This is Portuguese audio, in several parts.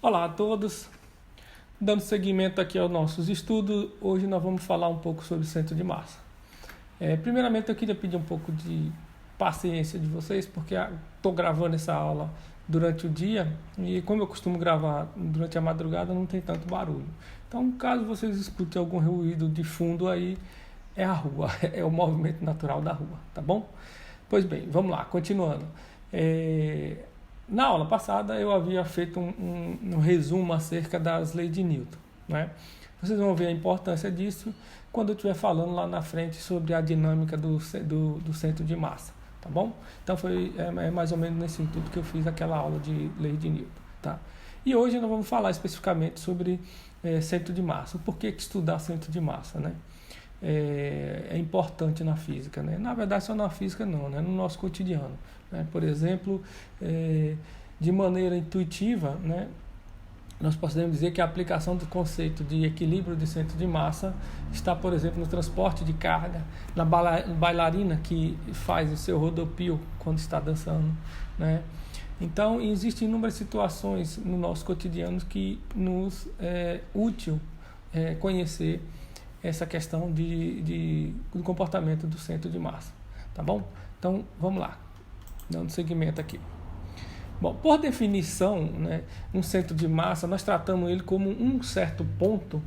Olá a todos, dando seguimento aqui aos nossos estudos, hoje nós vamos falar um pouco sobre centro de massa. Primeiramente eu queria pedir um pouco de paciência de vocês, porque estou gravando essa aula durante o dia e como eu costumo gravar durante a madrugada não tem tanto barulho. Então caso vocês escutem algum ruído de fundo aí, é a rua, é o movimento natural da rua, tá bom? Pois bem, vamos lá, continuando. Na aula passada eu havia feito um resumo acerca das leis de Newton, né? Vocês vão ver a importância disso quando eu estiver falando lá na frente sobre a dinâmica do centro de massa, tá bom? Então é mais ou menos nesse intuito que eu fiz aquela aula de lei de Newton, tá? E hoje nós vamos falar especificamente sobre centro de massa. Por que estudar centro de massa, né? É importante na física, né? Na verdade só na física não, né? No nosso cotidiano, né? Por exemplo, de maneira intuitiva, né? Nós podemos dizer que a aplicação do conceito de equilíbrio de centro de massa está, por exemplo, no transporte de carga, na bailarina que faz o seu rodopio quando está dançando, né? Então existem inúmeras situações no nosso cotidiano que nos é útil conhecer essa questão do comportamento do centro de massa, tá bom? Então, vamos lá, dando seguimento aqui. Bom, por definição, né, um centro de massa, nós tratamos ele como um certo ponto,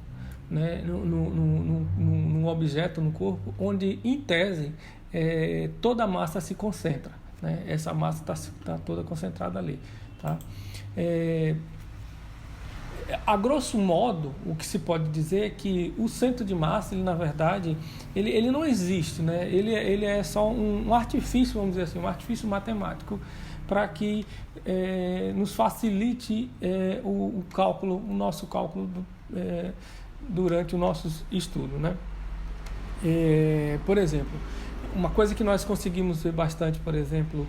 né, num objeto, no corpo, onde, em tese, toda a massa se concentra, né? Essa massa está toda concentrada ali, tá? A grosso modo, o que se pode dizer é que o centro de massa, ele, na verdade, ele não existe, né? Ele é só um artifício, vamos dizer assim, um artifício matemático para que nos facilite o cálculo, o nosso cálculo durante o nosso estudo, né? Por exemplo, uma coisa que nós conseguimos ver bastante, por exemplo,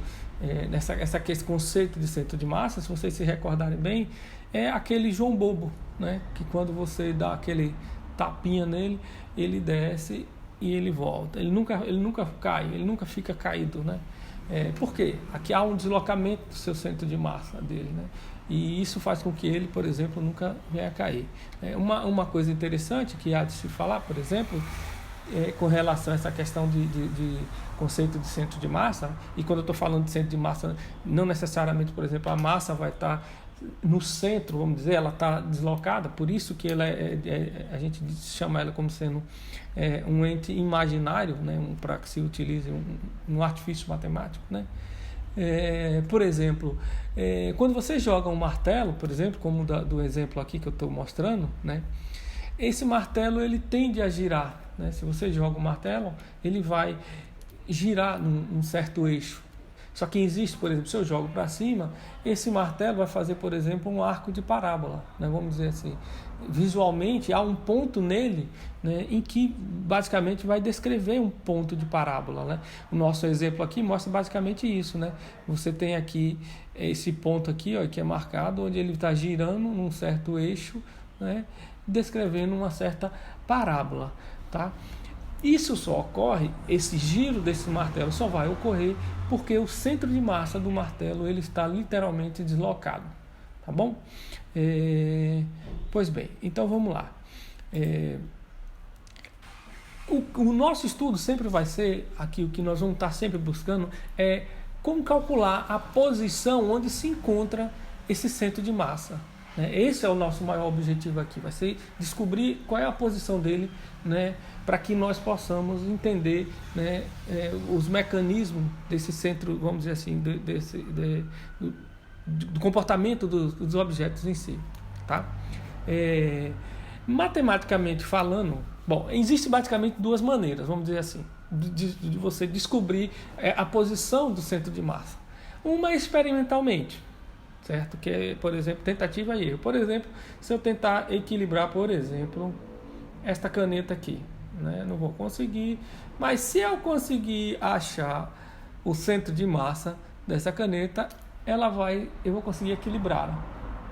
esse conceito de centro de massa, se vocês se recordarem bem, é aquele João Bobo, né? Que quando você dá aquele tapinha nele, ele desce e ele volta. Ele nunca cai, ele nunca fica caído, né? Por quê? Aqui há um deslocamento do seu centro de massa dele, né? E isso faz com que ele, por exemplo, nunca venha a cair. Uma coisa interessante que há de se falar, por exemplo, com relação a essa questão de conceito de centro de massa, e quando eu estou falando de centro de massa, não necessariamente, por exemplo, a massa vai estar no centro, vamos dizer, ela está deslocada, por isso que ela a gente chama ela como sendo um ente imaginário, né, para que se utilize um artifício matemático, né? Por exemplo, quando você joga um martelo, por exemplo, como do exemplo aqui que eu estou mostrando, né, esse martelo ele tende a girar, né? Se você joga um martelo, ele vai girar num certo eixo. Só que existe, por exemplo, se eu jogo para cima, esse martelo vai fazer, por exemplo, um arco de parábola, né? Vamos dizer assim. Visualmente, há um ponto nele, né, em que basicamente vai descrever um ponto de parábola, né? O nosso exemplo aqui mostra basicamente isso, né? Você tem aqui esse ponto aqui, ó, que é marcado, onde ele está girando num certo eixo, né, descrevendo uma certa parábola, tá? Isso só ocorre, esse giro desse martelo só vai ocorrer porque o centro de massa do martelo ele está literalmente deslocado, tá bom? Pois bem, então vamos lá. O nosso estudo sempre vai ser, aqui o que nós vamos estar sempre buscando é como calcular a posição onde se encontra esse centro de massa. Esse é o nosso maior objetivo aqui, vai ser descobrir qual é a posição dele, né, para que nós possamos entender, né, os mecanismos desse centro, vamos dizer assim, do comportamento dos objetos em si, tá? Matematicamente falando, bom, existem basicamente duas maneiras, vamos dizer assim, de você descobrir a posição do centro de massa. Uma é experimentalmente, certo? Que é, por exemplo, tentativa e erro. Por exemplo, se eu tentar equilibrar, por exemplo, esta caneta aqui, né? Não vou conseguir, mas se eu conseguir achar o centro de massa dessa caneta, eu vou conseguir equilibrá-la,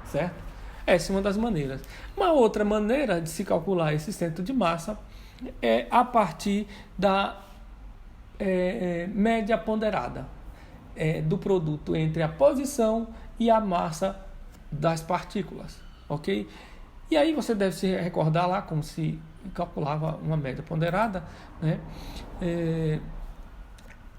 certo? Essa é uma das maneiras. Uma outra maneira de se calcular esse centro de massa é a partir da média ponderada do produto entre a posição e a massa das partículas, ok? E aí você deve se recordar lá como se calculava uma média ponderada, né?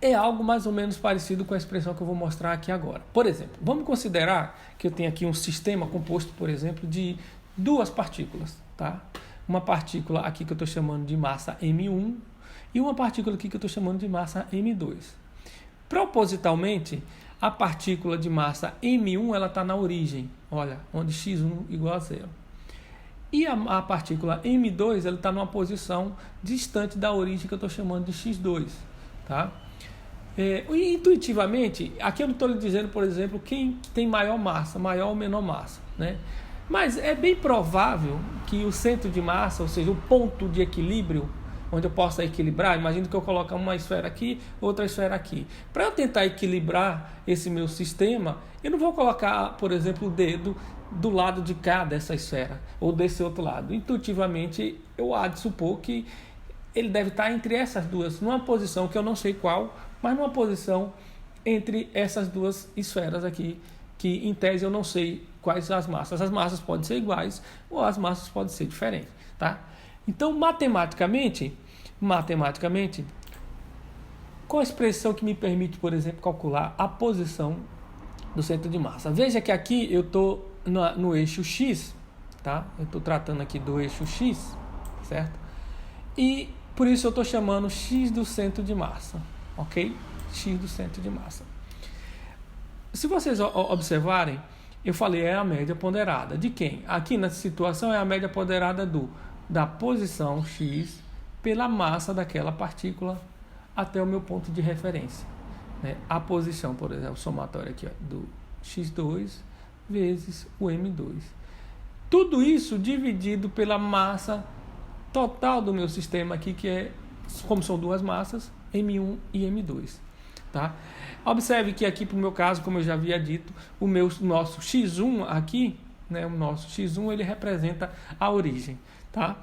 É algo mais ou menos parecido com a expressão que eu vou mostrar aqui agora. Por exemplo, vamos considerar que eu tenho aqui um sistema composto, por exemplo, de duas partículas, tá? Uma partícula aqui que eu estou chamando de massa M1 e uma partícula aqui que eu estou chamando de massa M2. Propositalmente, a partícula de massa M1 ela está na origem, olha, onde x1 igual a zero. E a partícula M2 ela está numa posição distante da origem que eu estou chamando de x2, tá? Intuitivamente, aqui eu não estou lhe dizendo, por exemplo, quem tem maior ou menor massa, né? Mas é bem provável que o centro de massa, ou seja, o ponto de equilíbrio, onde eu possa equilibrar, imagino que eu coloque uma esfera aqui, outra esfera aqui. Para eu tentar equilibrar esse meu sistema, eu não vou colocar, por exemplo, o dedo do lado de cá dessa esfera, ou desse outro lado. Intuitivamente, eu há de supor que ele deve estar entre essas duas, numa posição que eu não sei qual, mas numa posição entre essas duas esferas aqui, que em tese eu não sei quais as massas. As massas podem ser iguais ou as massas podem ser diferentes, tá? Então, matematicamente, qual a expressão que me permite, por exemplo, calcular a posição do centro de massa? Veja que aqui eu estou no eixo X, tá? Eu estou tratando aqui do eixo X, certo? E por isso eu estou chamando X do centro de massa, ok? X do centro de massa. Se vocês observarem, eu falei é a média ponderada. De quem? Aqui nessa situação é a média ponderada da posição X pela massa daquela partícula até o meu ponto de referência, né? A posição, por exemplo, somatória aqui, ó, do X2 vezes o M2. Tudo isso dividido pela massa total do meu sistema aqui, que é, como são duas massas, M1 e M2. Tá? Observe que aqui, para o meu caso, como eu já havia dito, nosso X1 aqui, né, o nosso X1, ele representa a origem. Tá?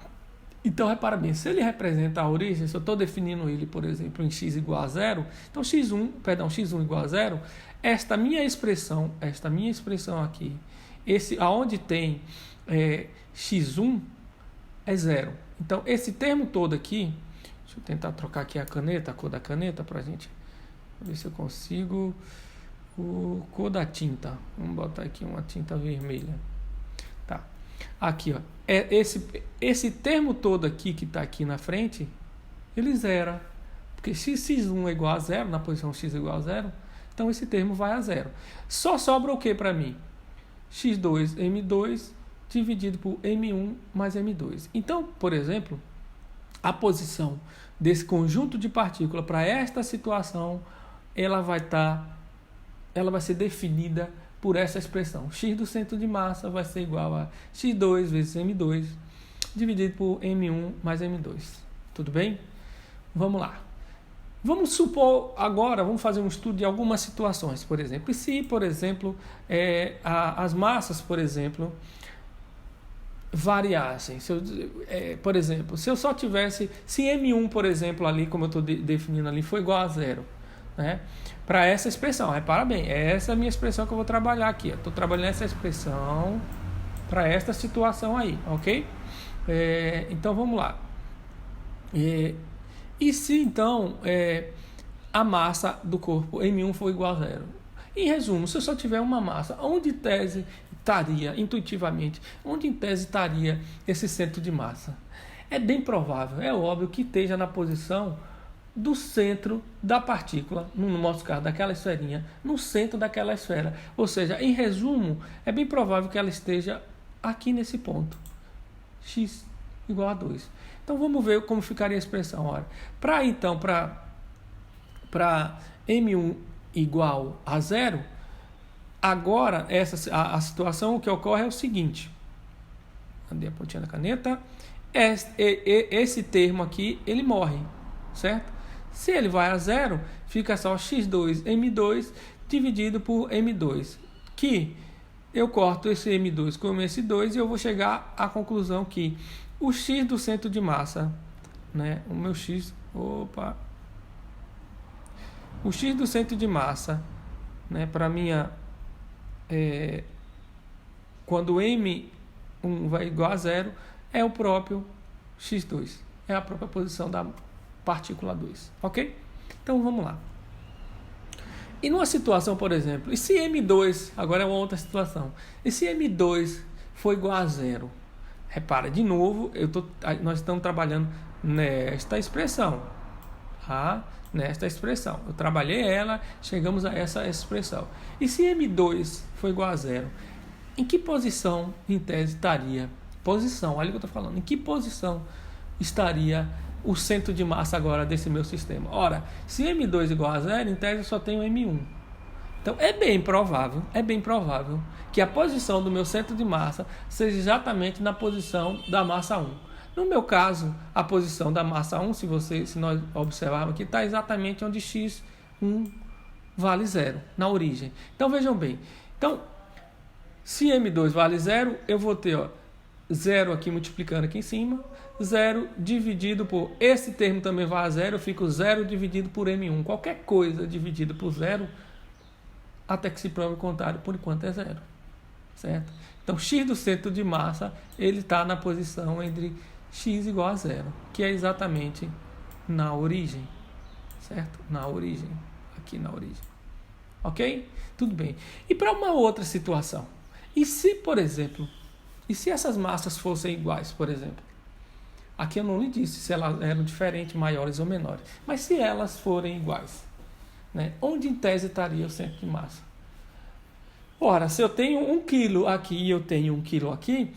Então, repara bem, se ele representa a origem, se eu estou definindo ele, por exemplo, em x igual a zero, então x1 igual a zero, esta minha expressão aqui, aonde tem x1 é zero. Então, esse termo todo aqui, deixa eu tentar trocar aqui a cor da caneta para a gente ver se eu consigo. Cor da tinta, vamos botar aqui uma tinta vermelha. Tá. Aqui, ó, esse termo todo aqui que está aqui na frente, ele zera, porque se x1 é igual a zero, na posição x igual a zero, então esse termo vai a zero. Só sobra o que para mim? x2, m2 dividido por m1 mais m2. Então, por exemplo, a posição desse conjunto de partículas para esta situação, ela vai ser definida por essa expressão. X do centro de massa vai ser igual a x2 vezes m2 dividido por m1 mais m2. Tudo bem? Vamos lá. Vamos supor agora, vamos fazer um estudo de algumas situações, por exemplo. E se, por exemplo, as massas, por exemplo, variassem. Por exemplo, se eu só tivesse, se M1, por exemplo, ali, como eu estou definindo ali, for igual a zero, né? Para essa expressão, repara bem, essa é a minha expressão que eu vou trabalhar aqui. Estou trabalhando essa expressão para esta situação aí, ok? Então vamos lá. E se então a massa do corpo M1 for igual a zero? Em resumo, se eu só tiver uma massa, onde em tese estaria, intuitivamente, onde em tese estaria esse centro de massa? É bem provável, é óbvio que esteja na posição do centro da partícula, no nosso caso, daquela esferinha, no centro daquela esfera. Ou seja, em resumo, é bem provável que ela esteja aqui nesse ponto, x igual a 2. Então, vamos ver como ficaria a expressão. Olha, para M1 igual a zero, agora, a situação que ocorre é o seguinte. Andei a pontinha da caneta. Esse termo aqui, ele morre, certo? Se ele vai a zero, fica só x2, m2 dividido por m2. Que eu corto esse m2 com esse 2 e eu vou chegar à conclusão que o x do centro de massa, né? O x do centro de massa, né? Para minha quando M1 vai igual a zero, é o próprio x2. É a própria posição da partícula 2. Ok? Então, vamos lá. E numa situação, por exemplo, e se M2, agora é uma outra situação, e se M2 for igual a zero? Repara, de novo, nós estamos trabalhando nesta expressão. Tá? Nesta expressão. Eu trabalhei ela, chegamos a essa expressão. E se M2 for igual a zero? Em que posição, em tese, estaria? Posição, olha o que eu estou falando. Em que posição estaria o centro de massa agora desse meu sistema? Ora, se M2 igual a zero, em tese eu só tenho M1. Então, é bem provável que a posição do meu centro de massa seja exatamente na posição da massa 1. No meu caso, a posição da massa 1, se nós observarmos aqui, está exatamente onde x1 vale zero, na origem. Então, vejam bem. Então, se M2 vale zero, eu vou ter 0 aqui multiplicando aqui em cima, 0 dividido por... Esse termo também vai a zero, eu fico 0 dividido por M1. Qualquer coisa dividido por zero, até que se prove o contrário, por enquanto é zero. Certo? Então, x do centro de massa, ele está na posição entre x igual a zero, que é exatamente na origem. Certo? Na origem. Aqui na origem. Ok? Tudo bem. E para uma outra situação? E se, por exemplo, e se essas massas fossem iguais, por exemplo? Aqui eu não lhe disse se elas eram diferentes, maiores ou menores. Mas se elas forem iguais, né? Onde em tese estaria o centro de massa? Ora, se eu tenho 1 kg aqui e eu tenho 1 kg aqui,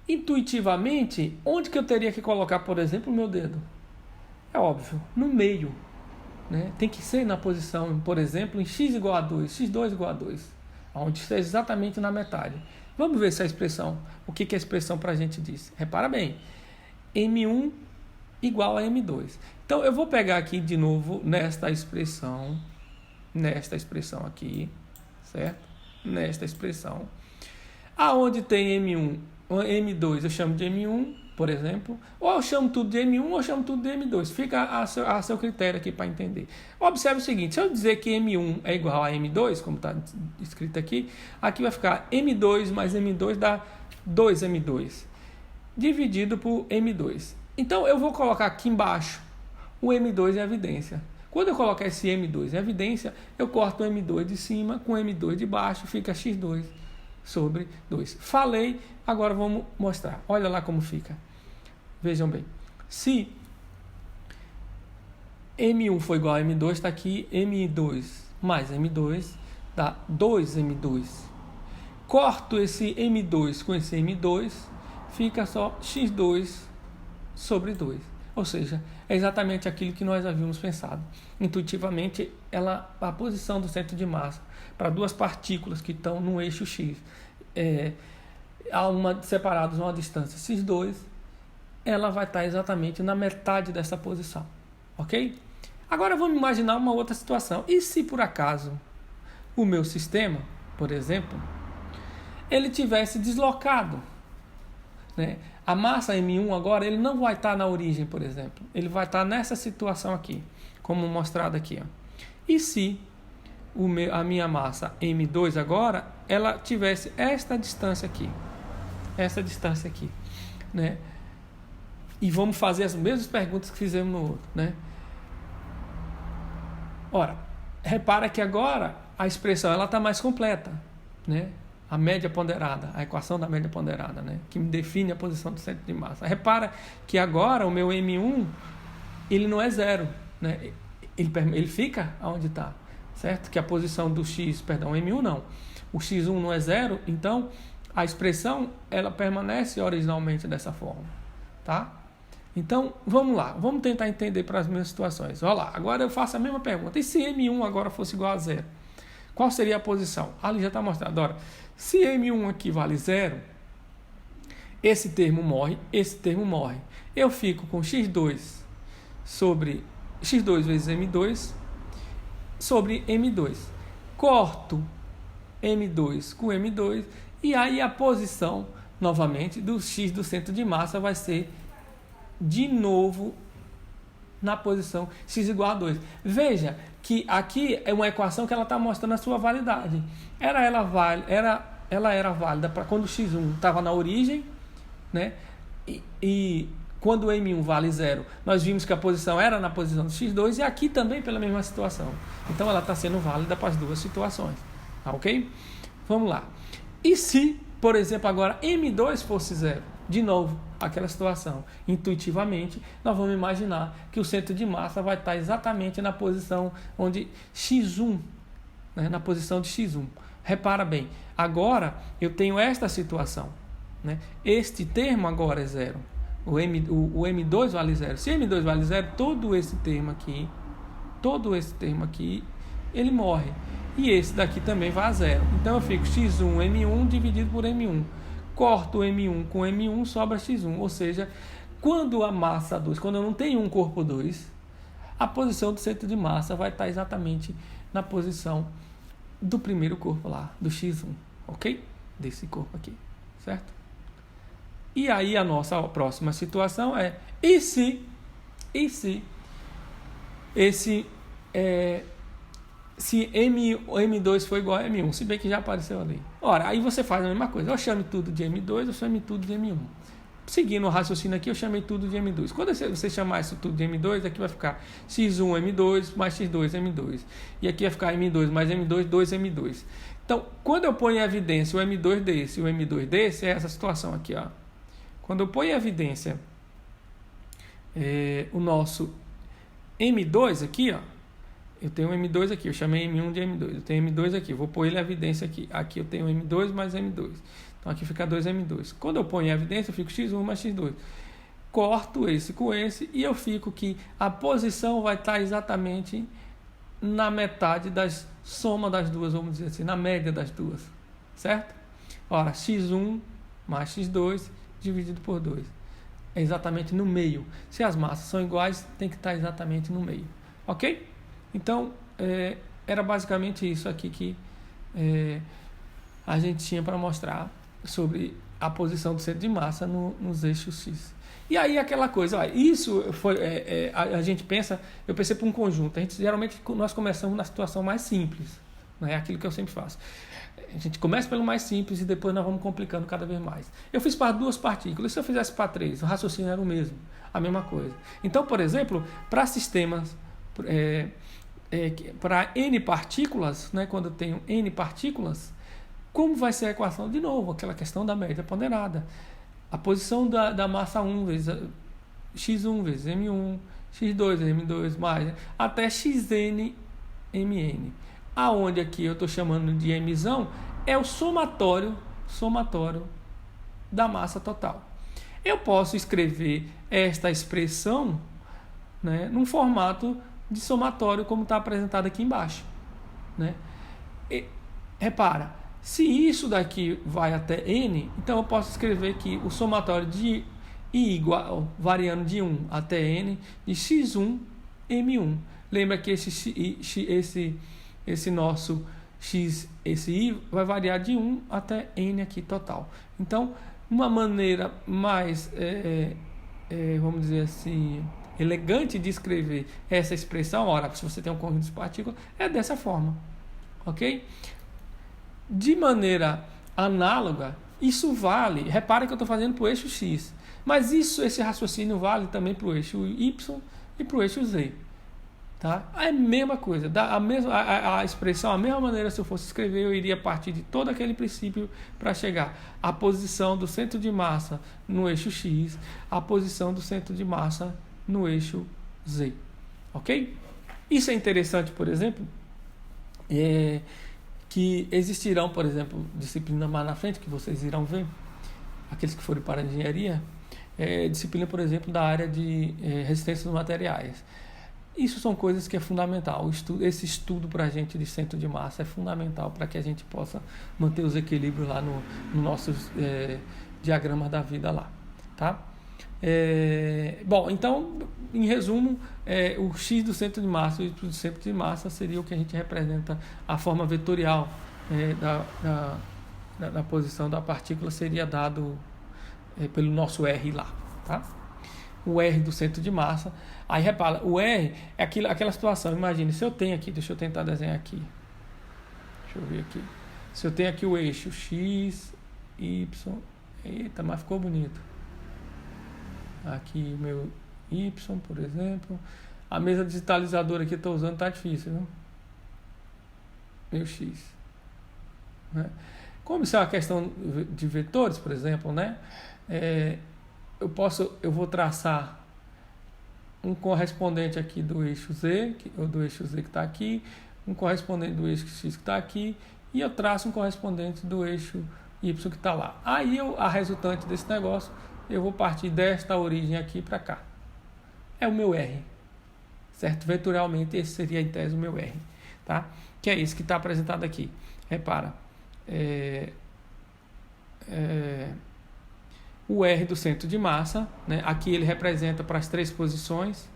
intuitivamente, onde que eu teria que colocar, por exemplo, o meu dedo? É óbvio, no meio. Né? Tem que ser na posição, por exemplo, em x igual a 2, x2 igual a 2, onde esteja exatamente na metade. Vamos ver se a expressão, o que a expressão para a gente diz. Repara bem, M1 igual a M2. Então, eu vou pegar aqui de novo nesta expressão aqui, certo? Nesta expressão. Aonde tem M1, M2 eu chamo de M1, por exemplo, ou eu chamo tudo de M1 ou eu chamo tudo de M2. Fica a seu critério aqui para entender. Observe o seguinte, se eu dizer que M1 é igual a M2, como está escrito aqui, aqui vai ficar M2 mais M2 dá 2M2, dividido por M2. Então, eu vou colocar aqui embaixo o M2 em evidência. Quando eu colocar esse M2 em evidência, eu corto o M2 de cima com o M2 de baixo, fica x2 sobre 2. Falei, agora vamos mostrar. Olha lá como fica. Vejam bem. Se M1 for igual a M2, está aqui M2 mais M2, dá 2M2. Corto esse M2 com esse M2, fica só x2 sobre 2. Ou seja, é exatamente aquilo que nós havíamos pensado. Intuitivamente, a posição do centro de massa para duas partículas que estão no eixo x, separadas a uma distância x2, ela vai estar exatamente na metade dessa posição. Ok? Agora vamos imaginar uma outra situação. E se por acaso o meu sistema, por exemplo, ele tivesse deslocado, né? A massa M1 agora, ele não vai estar na origem, por exemplo. Ele vai estar nessa situação aqui, como mostrado aqui. Ó. E se a minha massa M2 agora, ela tivesse esta distância aqui. Essa distância aqui. Né? E vamos fazer as mesmas perguntas que fizemos no outro. Né? Ora, repara que agora a expressão está mais completa. Né? A média ponderada, a equação da média ponderada, né? Que me define a posição do centro de massa. Repara que agora o meu M1, ele não é zero, né? Ele fica onde está, certo? Que a posição do x, perdão, M1 não. O x1 não é zero, então a expressão ela permanece originalmente dessa forma, tá? Então, vamos lá, vamos tentar entender para as minhas situações. Olha lá, agora eu faço a mesma pergunta. E se M1 agora fosse igual a zero? Qual seria a posição? Ali já está mostrado. Ora, se M1 aqui vale zero, esse termo morre, esse termo morre. Eu fico com x2 sobre x2 vezes M2 sobre M2. Corto M2 com M2 e aí a posição, novamente, do x do centro de massa vai ser de novo na posição x igual a 2. Veja que aqui é uma equação que ela está mostrando a sua validade. Era ela era válida para quando o x1 estava na origem, né? E quando o M1 vale 0, nós vimos que a posição era na posição do x2 e aqui também pela mesma situação. Então ela está sendo válida para as duas situações. Tá, ok? Vamos lá. E se, por exemplo, agora M2 fosse 0? De novo, aquela situação. Intuitivamente, nós vamos imaginar que o centro de massa vai estar exatamente na posição onde x1, né, na posição de x1. Repara bem, agora eu tenho esta situação, né? Este termo agora é 0. O M2 vale 0. Se M2 vale 0, todo esse termo aqui, ele morre. E esse daqui também vai a 0. Então eu fico x1 M1 dividido por M1. Corto o M1 com M1, sobra x1. Ou seja, quando a massa 2, quando eu não tenho um corpo 2, a posição do centro de massa vai estar exatamente na posição do primeiro corpo lá, do x1. Ok? Desse corpo aqui. Certo? E aí a nossa próxima situação é, se M2 for igual a M1, se bem que já apareceu ali. Ora, aí você faz a mesma coisa, eu chamo tudo de M2, eu chamo tudo de M1. Seguindo o raciocínio aqui, eu chamei tudo de M2. Quando você chamar isso tudo de M2, aqui vai ficar x1 M2 mais x2 M2. E aqui vai ficar M2 mais M2, 2M2. Então, quando eu ponho em evidência o M2 desse e o M2 desse, é essa situação aqui, ó. Quando eu ponho em evidência o nosso M2 aqui, ó, eu tenho um M2 aqui, eu chamei M1 de M2, eu tenho M2 aqui, eu vou pôr ele em evidência aqui. Aqui eu tenho M2 mais M2, então aqui fica 2M2. Quando eu ponho em evidência, eu fico x1 mais x2. Corto esse com esse e eu fico que a posição vai estar exatamente na metade das soma das duas, vamos dizer assim, na média das duas, certo? Ora, x1 mais x2 dividido por 2. É exatamente no meio. Se as massas são iguais, tem que estar exatamente no meio. Ok? Então, era basicamente isso aqui que a gente tinha para mostrar sobre a posição do centro de massa nos eixos X. E aí aquela coisa, ó, isso foi, a gente pensa, eu pensei para um conjunto. Geralmente nós começamos na situação mais simples, né? É aquilo que eu sempre faço. A gente começa pelo mais simples e depois nós vamos complicando cada vez mais. Eu fiz para 2 partículas, se eu fizesse para 3, o raciocínio era o mesmo, a mesma coisa. Então, por exemplo, para sistemas, para N partículas, né, quando eu tenho N partículas, como vai ser a equação? De novo, aquela questão da média ponderada. A posição da massa 1 vezes x1 vezes m1, x2 vezes m2, mais, até xn mn. Aonde aqui eu estou chamando de mzão é o somatório da massa total. Eu posso escrever esta expressão, né, num formato de somatório como está apresentado aqui embaixo, né? E, repara, se isso daqui vai até n, então eu posso escrever que o somatório de i igual, variando de 1 até n, de x1 m1. Lembra que esse nosso x, esse i, vai variar de 1 até n aqui total. Então, uma maneira mais, vamos dizer assim, elegante de escrever essa expressão, ora, se você tem um conjunto de partículas, é dessa forma, ok? De maneira análoga, isso vale, repara que eu estou fazendo para o eixo x, mas esse raciocínio vale também para o eixo y e para o eixo z. Tá? É a mesma coisa, a expressão, a mesma maneira, se eu fosse escrever, eu iria partir de todo aquele princípio para chegar à posição do centro de massa no eixo x, à posição do centro de massa no eixo z. Ok? Isso é interessante, por exemplo, que existirão, por exemplo, disciplina mais na frente, que vocês irão ver, aqueles que forem para a engenharia, disciplina, por exemplo, da área de resistência dos materiais. Isso são coisas que é fundamental. Esse estudo para a gente de centro de massa é fundamental para que a gente possa manter os equilíbrios lá no nossos diagramas da vida lá. Tá? Bom, então, em resumo, o x do centro de massa e o y do centro de massa seria o que a gente representa, a forma vetorial da posição da partícula seria dado pelo nosso R lá. Tá? O R do centro de massa. Aí repara, o R é aquela situação. Imagine, se eu tenho aqui, deixa eu tentar desenhar aqui. Deixa eu ver aqui. Se eu tenho aqui o eixo X, Y, eita, mas ficou bonito. Aqui o meu Y, por exemplo. A mesa digitalizadora que eu estou usando tá difícil, viu? Meu X. Né? Como isso é uma questão de vetores, por exemplo, né? Eu vou traçar um correspondente aqui do eixo Z, ou do eixo Z que está aqui, um correspondente do eixo X que está aqui, e eu traço um correspondente do eixo Y que está lá. Aí a resultante desse negócio, eu vou partir desta origem aqui para cá. É o meu R. Certo? Vetorialmente, esse seria em tese o meu R. Tá? Que é isso que está apresentado aqui. Repara. O R do centro de massa, né? Aqui ele representa para as 3 posições.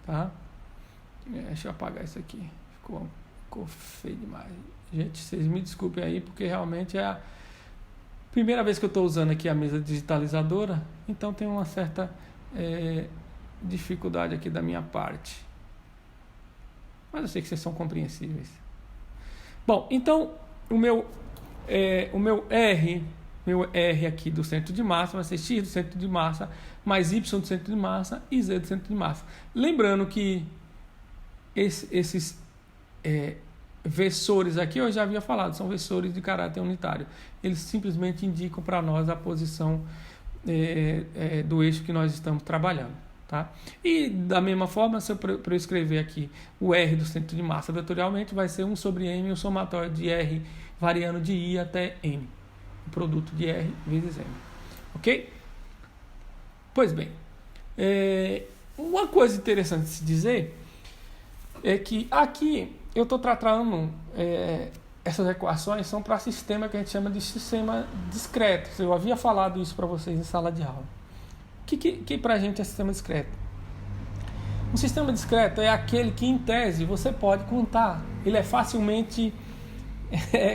Tá? Deixa eu apagar isso aqui. Ficou feio demais. Gente, vocês me desculpem aí, porque realmente é a primeira vez que eu estou usando aqui a mesa digitalizadora, então tem uma certa dificuldade aqui da minha parte. Mas eu sei que vocês são compreensíveis. Bom, então o meu R aqui do centro de massa vai ser X do centro de massa mais Y do centro de massa e Z do centro de massa. Lembrando que esses versores aqui eu já havia falado, são versores de caráter unitário. Eles simplesmente indicam para nós a posição do eixo que nós estamos trabalhando. Tá? E da mesma forma, se para eu escrever aqui o R do centro de massa vetorialmente, vai ser 1 sobre M, o somatório de R variando de I até M. O produto de R vezes M. Ok? Pois bem, uma coisa interessante de se dizer é que aqui eu estou tratando essas equações são para sistema que a gente chama de sistema discreto. Eu havia falado isso para vocês em sala de aula. O que para a gente é sistema discreto? Um sistema discreto é aquele que, em tese, você pode contar. Ele é facilmente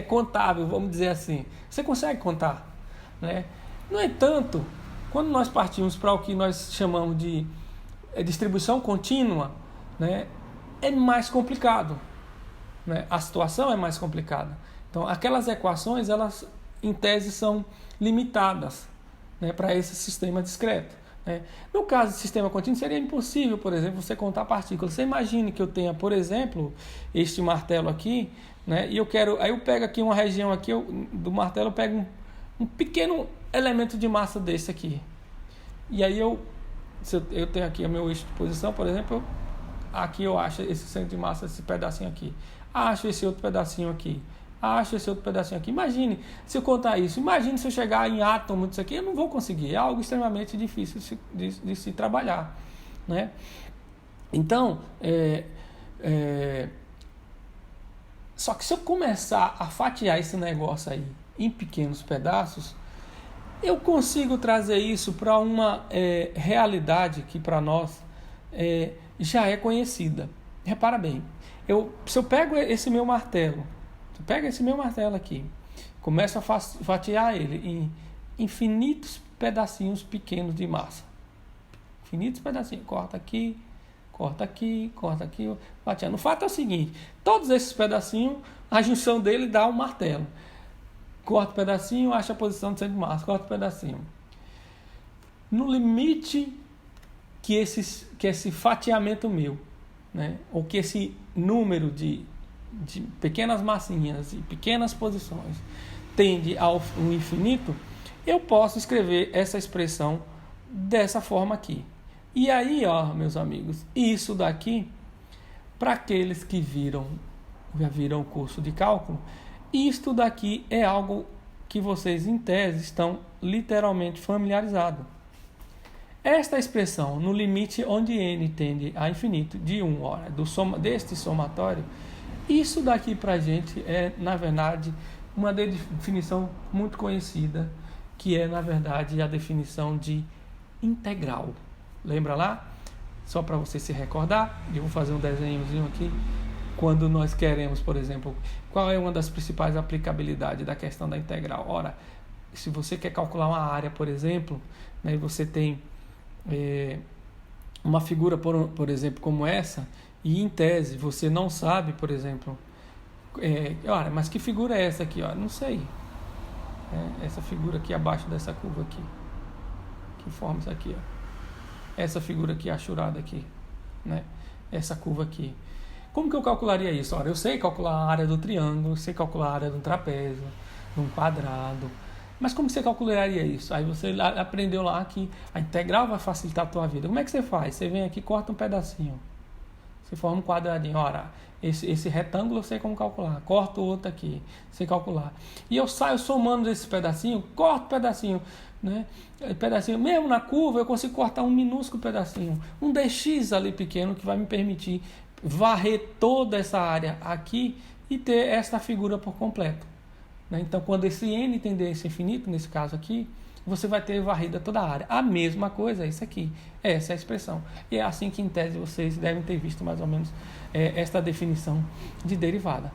contável, vamos dizer assim. Você consegue contar. Né? No entanto, quando nós partimos para o que nós chamamos de distribuição contínua, né, é mais complicado. Né? A situação é mais complicada. Então, aquelas equações, elas, em tese, são limitadas, né, para esse sistema discreto. No caso do sistema contínuo, seria impossível, por exemplo, você contar partículas. Você imagine que eu tenha, por exemplo, este martelo aqui, né, e aí eu pego aqui uma região aqui do martelo, eu pego um pequeno elemento de massa desse aqui. E aí se eu tenho aqui o meu eixo de posição, por exemplo, aqui eu acho esse centro de massa, esse pedacinho aqui. Acho esse outro pedacinho aqui. Acho esse outro pedacinho aqui. Imagine se eu contar isso. Imagine se eu chegar em átomo disso aqui. Eu não vou conseguir. É algo extremamente difícil de se trabalhar. Né? Então, só que se eu começar a fatiar esse negócio aí em pequenos pedaços, eu consigo trazer isso para uma realidade que para nós já é conhecida. Repara bem. Se eu pego esse meu martelo, aqui, começo a fatiar ele em infinitos pedacinhos pequenos de massa. Infinitos pedacinhos. Corta aqui, fatiando. O fato é o seguinte, todos esses pedacinhos, a junção dele dá um martelo. Corta um pedacinho, acha a posição do centro de massa. Corta um pedacinho. No limite que esse fatiamento meu, né, ou que esse número de pequenas massinhas e pequenas posições tende ao infinito, eu posso escrever essa expressão dessa forma aqui. E aí, ó, meus amigos, isso daqui, para aqueles que já viram o curso de cálculo, isto daqui é algo que vocês, em tese, estão literalmente familiarizados. Esta expressão, no limite onde n tende a infinito, de 1, deste somatório, isso daqui para a gente é, na verdade, uma definição muito conhecida, que é, na verdade, a definição de integral. Lembra lá? Só para você se recordar, eu vou fazer um desenhozinho aqui. Quando nós queremos, por exemplo, qual é uma das principais aplicabilidades da questão da integral? Ora, se você quer calcular uma área, por exemplo, né, você tem uma figura, por exemplo, como essa, e em tese você não sabe, por exemplo, Olha, mas que figura é essa aqui? Ó? Não sei. Essa figura aqui abaixo dessa curva aqui. Que forma isso aqui? Ó? Essa figura aqui achurada aqui, né? Essa curva aqui. Como que eu calcularia isso? Olha, eu sei calcular a área do triângulo, sei calcular a área do trapézio, de um quadrado. Mas como você calcularia isso? Aí você aprendeu lá que a integral vai facilitar a tua vida. Como é que você faz? Você vem aqui, corta um pedacinho. Você forma um quadradinho. Ora, esse retângulo eu sei como calcular. Corto outro aqui, sei calcular. E eu saio somando esse pedacinho, corto pedacinho, né? Pedacinho. Mesmo na curva eu consigo cortar um minúsculo pedacinho. Um dx ali pequeno que vai me permitir varrer toda essa área aqui e ter esta figura por completo. Então, quando esse n tender a ser infinito, nesse caso aqui, você vai ter varrida toda a área. A mesma coisa é isso aqui. Essa é a expressão. E é assim que, em tese, vocês devem ter visto mais ou menos esta definição de derivada.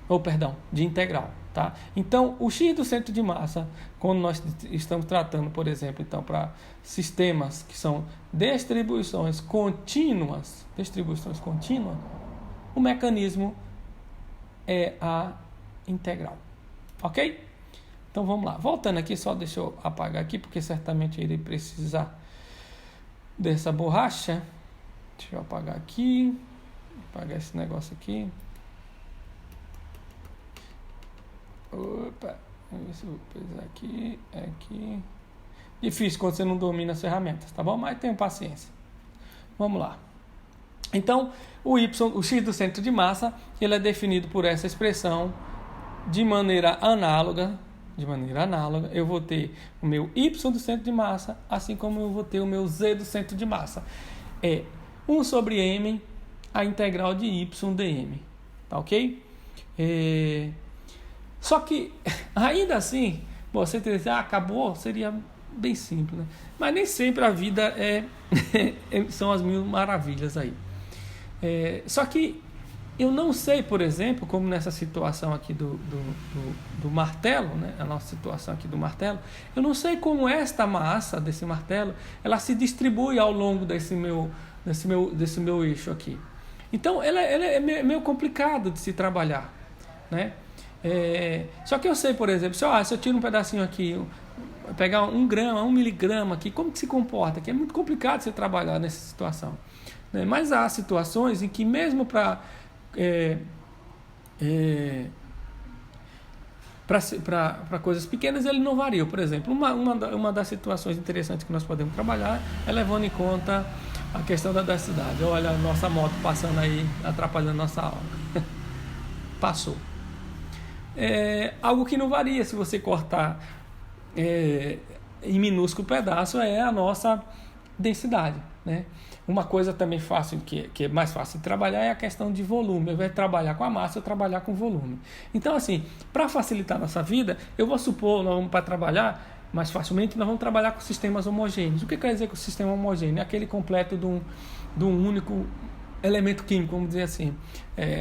Ou, perdão, de integral. Tá? Então, o x do centro de massa, quando nós estamos tratando, por exemplo, então, para sistemas que são distribuições contínuas, o mecanismo é a integral. Ok? Então vamos lá. Voltando aqui, só deixa eu apagar aqui, porque certamente eu irei precisar dessa borracha. Deixa eu apagar aqui. Apagar esse negócio aqui. Opa. Vamos ver se eu vou pesar aqui. Aqui. Difícil quando você não domina as ferramentas, tá bom? Mas tenha paciência. Vamos lá. Então, o x do centro de massa, ele é definido por essa expressão de maneira análoga, eu vou ter o meu y do centro de massa, assim como eu vou ter o meu z do centro de massa. É 1 sobre m, a integral de y dm. Tá ok? Só que, ainda assim, você ter dizer, acabou, seria bem simples, né? Mas nem sempre a vida são as mil maravilhas aí. Só que eu não sei, por exemplo, como nessa situação aqui do martelo, né? A nossa situação aqui do martelo, eu não sei como esta massa desse martelo, ela se distribui ao longo desse meu eixo aqui. Então, ela é meio complicado de se trabalhar, né? Só que eu sei, por exemplo, se eu tiro um pedacinho aqui, pegar 1 grama, 1 miligrama aqui, como que se comporta? Que é muito complicado de se trabalhar nessa situação, né? Mas há situações em que mesmo para coisas pequenas ele não varia. Por exemplo, uma das situações interessantes que nós podemos trabalhar é levando em conta a questão da densidade. Olha a nossa moto passando aí, atrapalhando nossa aula. Passou. Algo que não varia se você cortar em minúsculo pedaço é a nossa densidade, né? Uma coisa também fácil, que é mais fácil de trabalhar, é a questão de volume. Ao invés de trabalhar com a massa, eu trabalhar com volume. Então, assim, para facilitar a nossa vida, eu vou supor, nós vamos para trabalhar mais facilmente, nós vamos trabalhar com sistemas homogêneos. O que quer dizer com o sistema homogêneo? É aquele completo de um único elemento químico, vamos dizer assim.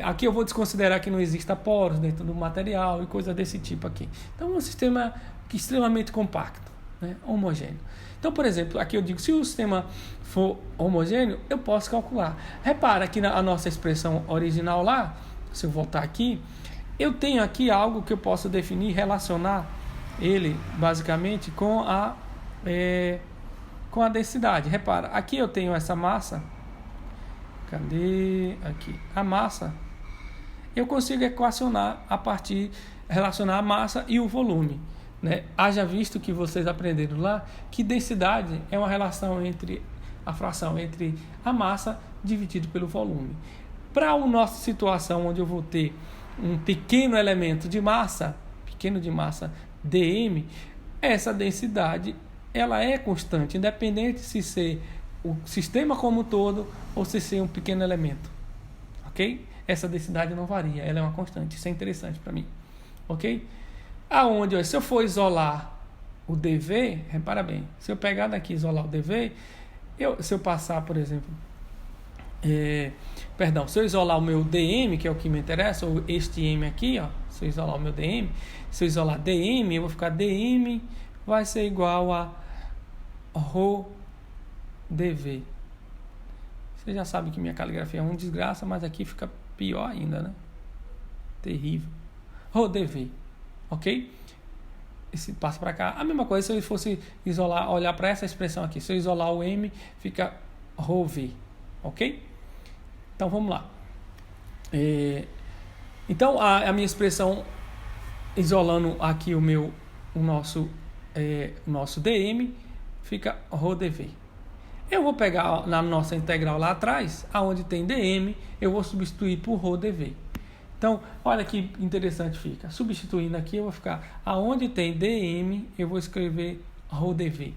Aqui eu vou desconsiderar que não exista poros dentro do material e coisa desse tipo aqui. Então, é um sistema extremamente compacto, né? Homogêneo. Então, por exemplo, aqui eu digo, se o sistema for homogêneo, eu posso calcular. Repara que a nossa expressão original lá, se eu voltar aqui, eu tenho aqui algo que eu posso definir, relacionar ele, basicamente, com a densidade. Repara, aqui eu tenho essa massa. Cadê? Aqui. A massa, eu consigo equacionar relacionar a massa e o volume, né? Haja visto que vocês aprenderam lá que densidade é uma relação entre a fração entre a massa dividido pelo volume. Para a nossa situação onde eu vou ter um pequeno elemento de massa, dm, essa densidade ela é constante, independente se ser o sistema como um todo ou se ser um pequeno elemento, ok? Essa densidade não varia, ela é uma constante. Isso é interessante para mim, ok? Se eu for isolar o dV, repara bem, se eu pegar daqui e isolar o dV, se eu passar, por exemplo, se eu isolar o meu dm, que é o que me interessa, ou este m aqui, ó, se eu isolar o meu dm, se eu isolar dm, eu vou ficar dm vai ser igual a ρ dV. Você já sabe que minha caligrafia é uma desgraça, mas aqui fica pior ainda, né? terrível. Rho dv, ok? Esse passa para cá. A mesma coisa se eu fosse isolar, olhar para essa expressão aqui. Se eu isolar o m, fica Rho v, ok? Então vamos lá. Então a minha expressão, isolando aqui o nosso dm, fica Rho dv. Eu vou pegar na nossa integral lá atrás, aonde tem dm, eu vou substituir por Rho dv. Então, olha que interessante fica. Substituindo aqui, eu vou ficar aonde tem dm, eu vou escrever Rho dv.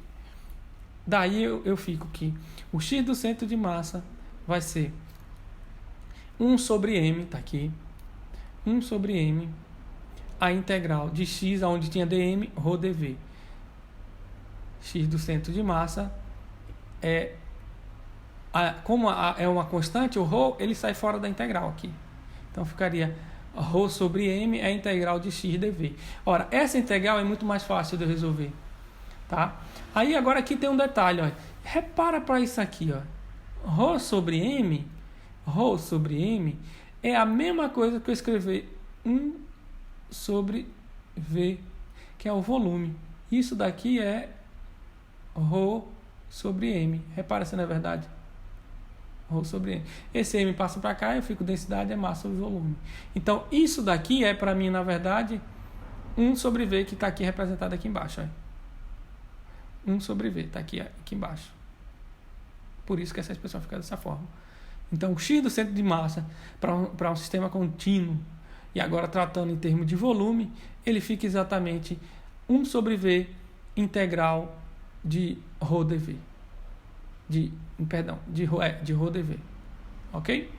Daí eu fico que o x do centro de massa vai ser 1 sobre m, tá aqui, 1 sobre m, a integral de x, onde tinha dm, Rho dv. X do centro de massa como é uma constante, o Rho, ele sai fora da integral aqui. Então ficaria Rho sobre m é a integral de x dv. Ora, essa integral é muito mais fácil de resolver, tá? Aí agora aqui tem um detalhe, ó. Repara para isso aqui, ó. Rho sobre m é a mesma coisa que eu escrever 1 sobre v, que é o volume. Isso daqui é Rho sobre m. Repara se não é verdade. Rho sobre m. Esse m passa para cá, eu fico densidade é massa sobre volume. Então, isso daqui é para mim, na verdade, 1 sobre v, que está aqui representado aqui embaixo. Ó. 1 sobre v, está aqui embaixo. Por isso que essa expressão fica dessa forma. Então, o x do centro de massa para um sistema contínuo, e agora tratando em termos de volume, ele fica exatamente 1 sobre v integral de Rho dv. De Rho dv. Ok?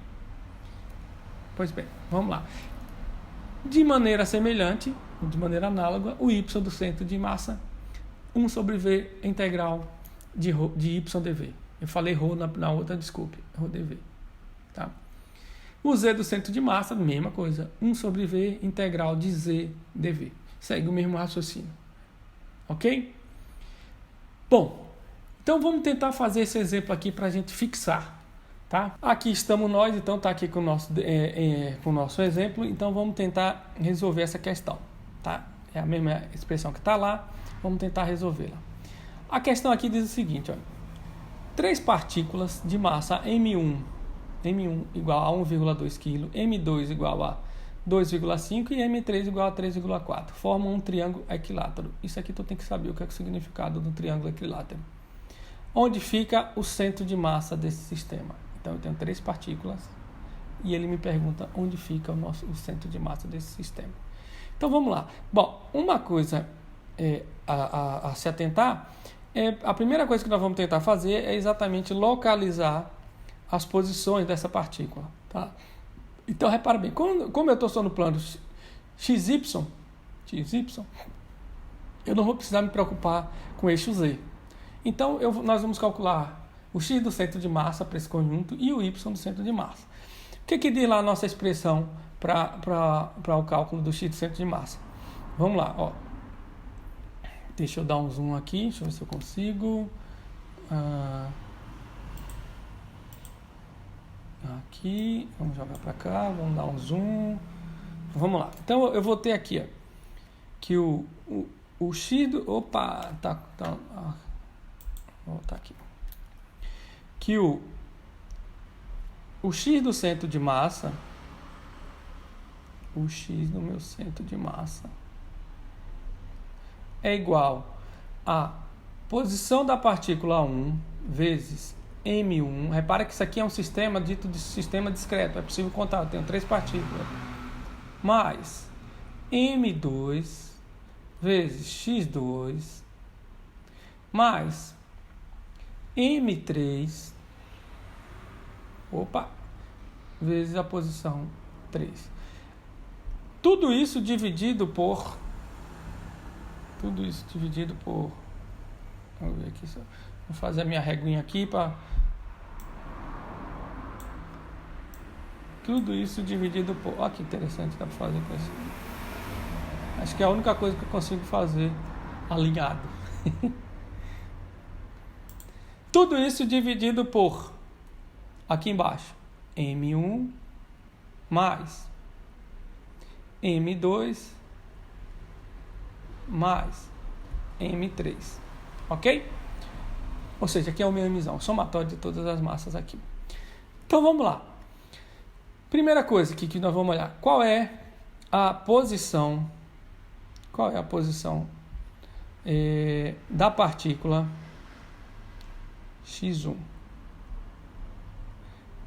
Pois bem, vamos lá. De maneira semelhante, de maneira análoga, o y do centro de massa, 1 sobre v integral de y dv. Eu falei Rho na outra, desculpe, Rho dv. Tá? O z do centro de massa, mesma coisa, 1 sobre v integral de z dv. Segue o mesmo raciocínio. Ok? Bom, então vamos tentar fazer esse exemplo aqui para a gente fixar. Tá? Aqui estamos nós, então está aqui com o nosso exemplo, então vamos tentar resolver essa questão. Tá? É a mesma expressão que está lá, vamos tentar resolvê-la. A questão aqui diz o seguinte, ó, 3 partículas de massa M1 igual a 1,2 kg, M2 igual a 2,5 e M3 igual a 3,4. Formam um triângulo equilátero. Isso aqui tu tem que saber o que é o significado do triângulo equilátero. Onde fica o centro de massa desse sistema? Então eu tenho 3 partículas e ele me pergunta onde fica o centro de massa desse sistema. Então vamos lá. Bom, uma coisa a se atentar a primeira coisa que nós vamos tentar fazer é exatamente localizar as posições dessa partícula. Tá? Então repara bem, como eu estou só no plano XY, eu não vou precisar me preocupar com o eixo Z. Então nós vamos calcular o x do centro de massa para esse conjunto e o y do centro de massa. O que diz lá a nossa expressão para o cálculo do x do centro de massa? Vamos lá, ó. Deixa eu dar um zoom aqui, deixa eu ver se eu consigo. Aqui, vamos jogar para cá, vamos dar um zoom. Vamos lá. Então eu vou ter aqui, ó, que o x do... Opa, vou voltar aqui. Que o x do centro de massa, o x do meu centro de massa é igual a posição da partícula 1 vezes M1. Repara que isso aqui é um sistema dito de sistema discreto. É possível contar, eu tenho 3 partículas. Mais M2 vezes X2 mais M3 vezes a posição 3. Tudo isso dividido por... Vamos ver aqui. Vou fazer a minha reguinha aqui para... Tudo isso dividido por... Olha que interessante, dá para fazer com isso. Acho que é a única coisa que eu consigo fazer alinhado. Tudo isso dividido por... Aqui embaixo. M1 mais M2 mais M3, ok? Ou seja, aqui é o meu Mzão, somatório de todas as massas aqui. Então vamos lá. Primeira coisa aqui que nós vamos olhar, qual é a posição da partícula X1.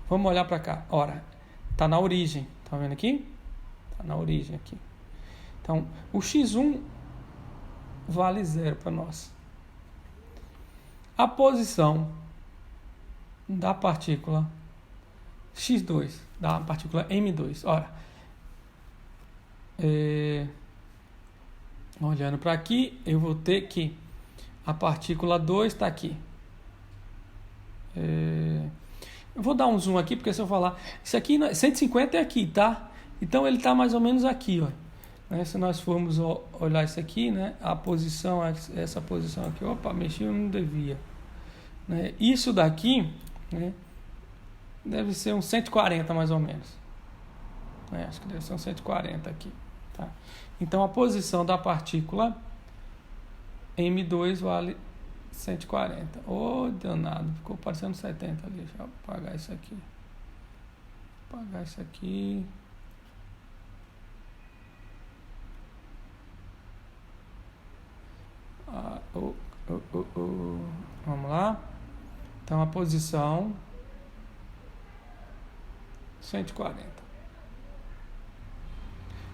Vamos olhar para cá. Ora, está na origem. Tá vendo aqui? Está na origem aqui. Então, o X1 vale 0 para nós. A posição da partícula X2, da partícula M2. Ora, olhando para aqui, eu vou ter que a partícula 2 está aqui. Eu vou dar um zoom aqui, porque se eu falar... Isso aqui, 150 é aqui, tá? Então, ele está mais ou menos aqui, ó. Se nós formos olhar isso aqui, né? A posição, essa posição aqui... Opa, mexi, eu não devia. Isso daqui, né? Deve ser uns 140, mais ou menos. Acho que deve ser uns 140 aqui, tá? Então, a posição da partícula M2 vale 140. Ô, danado. Ficou parecendo 70 ali. Deixa eu apagar isso aqui. Apagar isso aqui. Vamos lá. Então, a posição 140.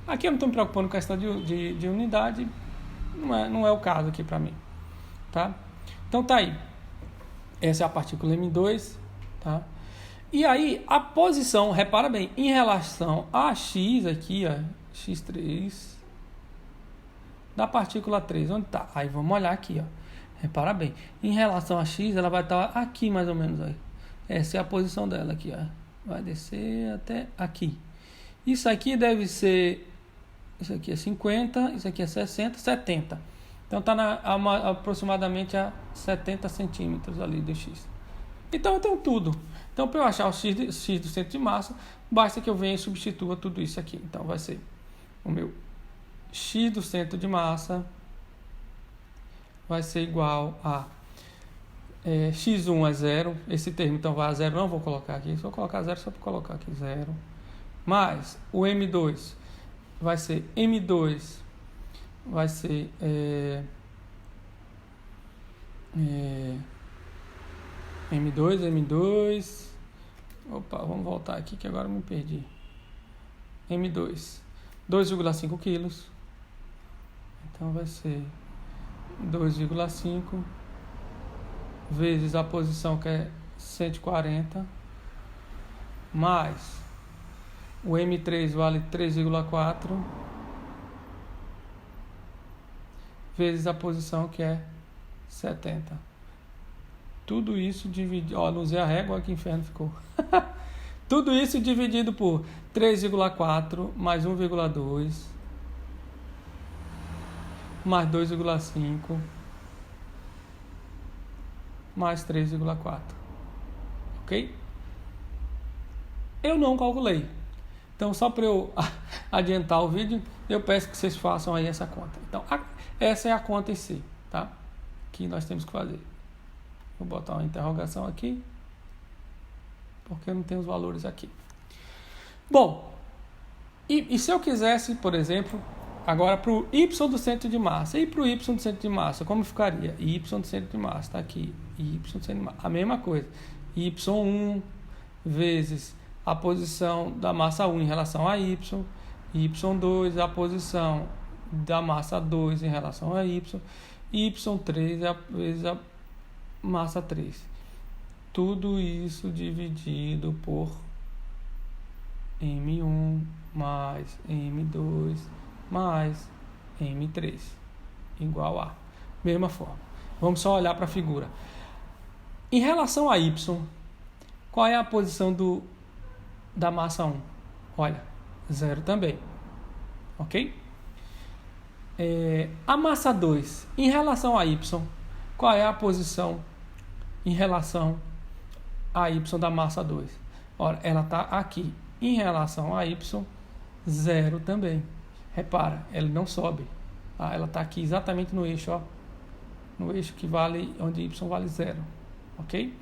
Aqui eu não estou me preocupando com a questão de unidade. Não é o caso aqui para mim. Tá? Então tá aí. Essa é a partícula M2. Tá? E aí, a posição, repara bem, em relação a X aqui, ó, X3, da partícula 3, onde está? Aí vamos olhar aqui, ó. Repara bem, em relação a X, ela vai estar aqui mais ou menos. Ó. Essa é a posição dela aqui, ó. Vai descer até aqui. Isso aqui deve ser... Isso aqui é 50, isso aqui é 60, 70. Então está aproximadamente a 70 centímetros ali do X. Então eu tenho tudo. Então para eu achar o X do centro de massa, basta que eu venha e substitua tudo isso aqui. Então vai ser o meu X do centro de massa vai ser igual a X1 é 0. Esse termo então vai a 0, não vou colocar aqui. Só vou colocar 0 só para colocar aqui 0. Mais o M2 vai ser M2 vai ser M2. Opa, vamos voltar aqui que agora eu me perdi. M2, 2,5 quilos. Então vai ser 2,5 vezes a posição que é 140 mais o M3 vale 3,4 vezes a posição que é 70. Tudo isso dividido... Ó, não usei a régua, olha que inferno ficou. Tudo isso dividido por 3,4 mais 1,2 mais 2,5 mais 3,4. Ok? Eu não calculei. Então, só para eu adiantar o vídeo, eu peço que vocês façam aí essa conta. Então, essa é a conta em si, tá? Que nós temos que fazer. Vou botar uma interrogação aqui, porque eu não tenho os valores aqui. Bom, e se eu quisesse, por exemplo, agora para o Y do centro de massa, e para o Y do centro de massa, como ficaria? Y do centro de massa, está aqui, Y do centro de massa, a mesma coisa, Y1 vezes a posição da massa 1 em relação a Y, Y2 a posição da massa 2 em relação a Y, Y3 vezes a massa 3. Tudo isso dividido por M1 mais M2 mais M3 igual a... Mesma forma. Vamos só olhar para a figura. Em relação a Y, qual é a posição da massa 1? Olha, 0 também. Ok? A massa 2, em relação a Y, qual é a posição em relação a Y da massa 2? Ora, ela está aqui. Em relação a Y, 0 também. repara, ela não sobe. Tá? Ela está aqui exatamente no eixo, ó, no eixo que vale, onde y vale 0, ok?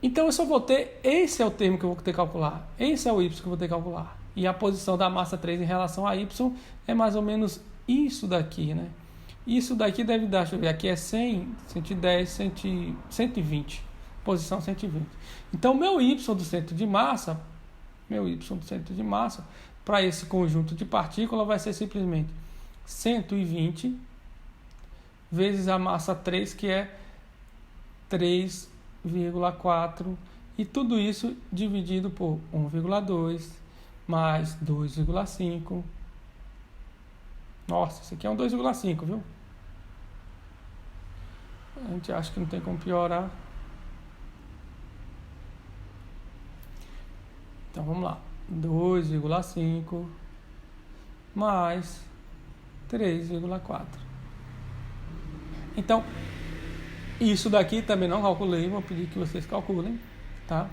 Então eu só vou ter, esse é o termo que eu vou ter que calcular, esse é o y que eu vou ter que calcular. E a posição da massa 3 em relação a y é mais ou menos isso daqui, né? Isso daqui deve dar, deixa eu ver, aqui é 100, 110, 120, posição 120. Então meu y do centro de massa, para esse conjunto de partículas vai ser simplesmente 120 vezes a massa 3, que é 3,4, e tudo isso dividido por 1,2 mais 2,5. Nossa, isso aqui é um 2,5, viu? A gente acha que não tem como piorar. Então vamos lá. 2,5 mais 3,4. Então, isso daqui também não calculei, vou pedir que vocês calculem, tá?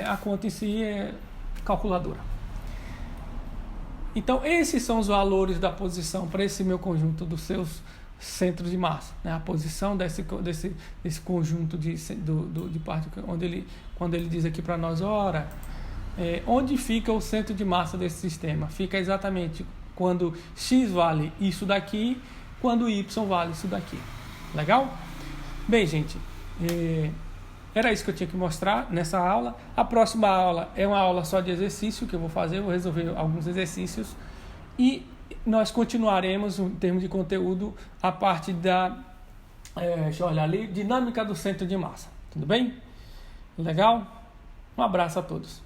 A conta em si é calculadora. Então, esses são os valores da posição para esse meu conjunto dos seus centros de massa, né? A posição desse conjunto de partículas, quando ele diz aqui para nós, ora, onde fica o centro de massa desse sistema? Fica exatamente quando x vale isso daqui, quando y vale isso daqui. Legal? Bem, gente, era isso que eu tinha que mostrar nessa aula. A próxima aula é uma aula só de exercício que eu vou fazer, eu vou resolver alguns exercícios e nós continuaremos, em termos de conteúdo, a parte da deixa eu olhar ali, dinâmica do centro de massa. Tudo bem? Legal? Um abraço a todos.